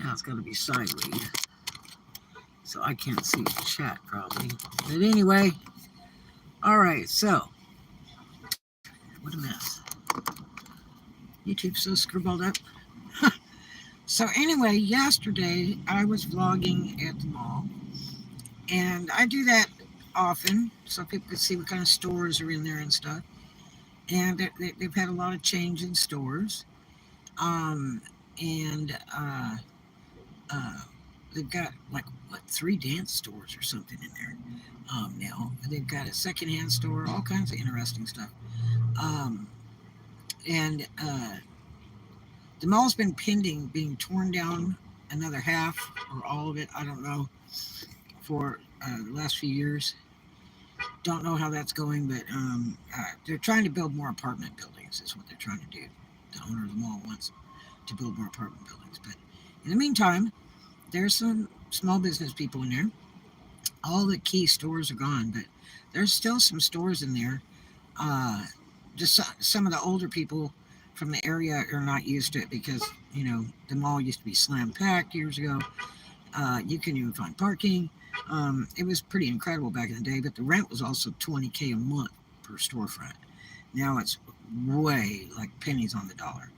Now it's got to be sideways, so I can't see the chat probably. But anyway, all right. So, what a mess. YouTube's so scribbled up. So anyway, yesterday I was vlogging at the mall, and I do that often so people can see what kind of stores are in there and stuff. And they've had a lot of change in stores, and they've got like what 3 dance stores or something in there now. They've got a secondhand store, all kinds of interesting stuff, and the mall's been pending being torn down another half or all of it, I don't know, for the last few years. Don't know how that's going, but they're trying to build more apartment buildings is what they're trying to do. The owner of the mall wants to build more apartment buildings. But in the meantime, there's some small business people in there. All the key stores are gone, but there's still some stores in there. Just some of the older people from the area are not used to it because, the mall used to be slam packed years ago. You couldn't even find parking. It was pretty incredible back in the day, but the rent was also $20K a month per storefront. Now it's way like pennies on the dollar,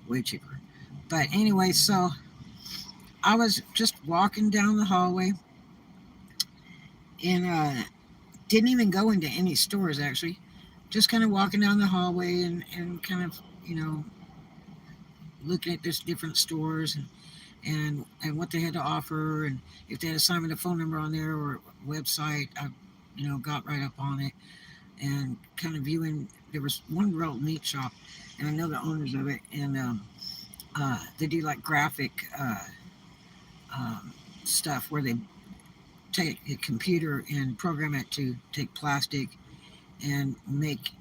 way cheaper. But anyway, so I was just walking down the hallway and didn't even go into any stores actually. Just kind of walking down the hallway and kind of, looking at this different stores and what they had to offer, and if they had assignment a phone number on there or a website, I got right up on it and kind of viewing. There was one real neat shop, and I know the owners of it, and they do like graphic stuff where they take a computer and program it to take plastic and make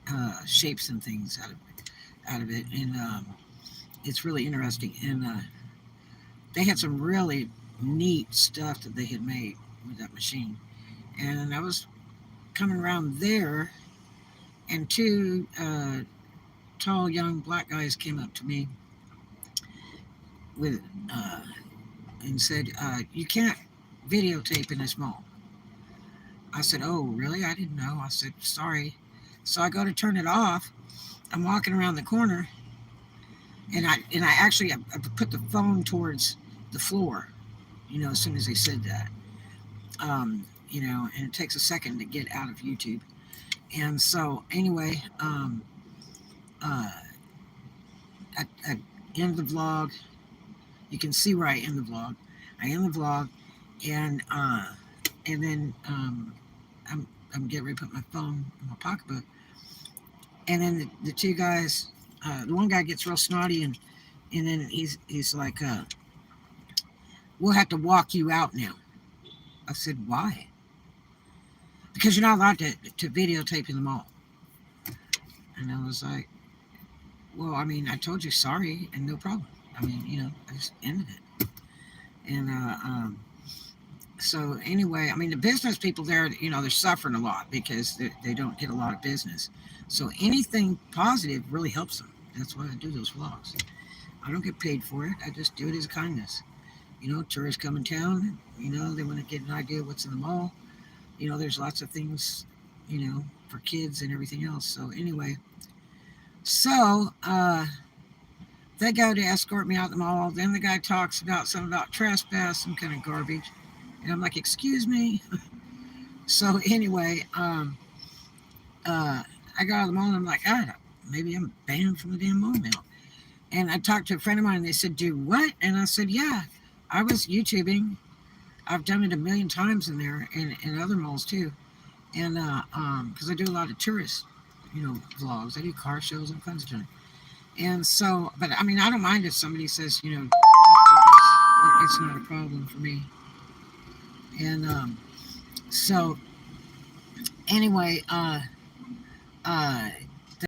shapes and things out of it, and it's really interesting. And they had some really neat stuff that they had made with that machine. And I was coming around there, and 2 tall young black guys came up to me with and said, "You can't videotape in this mall." I said, "Oh, really? I didn't know." I said, "Sorry." So I go to turn it off. I'm walking around the corner, and I actually I put the phone towards the floor, as soon as they said that, and it takes a second to get out of YouTube. And so anyway, at end the vlog, you can see where I end the vlog. I end the vlog, and then I'm getting ready to put my phone in my pocketbook, and then the 2 guys, the one guy gets real snotty, and then he's like, "We'll have to walk you out now." I said, "Why?" "Because you're not allowed to videotape in the mall." And I was like, "Well, I told you sorry and no problem. I just ended it." And so anyway, the business people there, they're suffering a lot because they don't get a lot of business. So anything positive really helps them. That's why I do those vlogs. I don't get paid for it. I just do it as kindness. Tourists come in town, they want to get an idea of what's in the mall. There's lots of things, for kids and everything else. So anyway, so they go to escort me out the mall. Then the guy talks about something about trespass, some kind of garbage. And I'm like, "Excuse me?" So anyway, I got out of the mall and I'm like, "God, maybe I'm banned from the damn mall now." And I talked to a friend of mine and they said, "Do what?" And I said, "Yeah, I was YouTubing. I've done it a million times in there and other malls too. And because I do a lot of tourist, vlogs. I do car shows and kinds of things. And so, but I don't mind if somebody says, it's not a problem for me." And so anyway,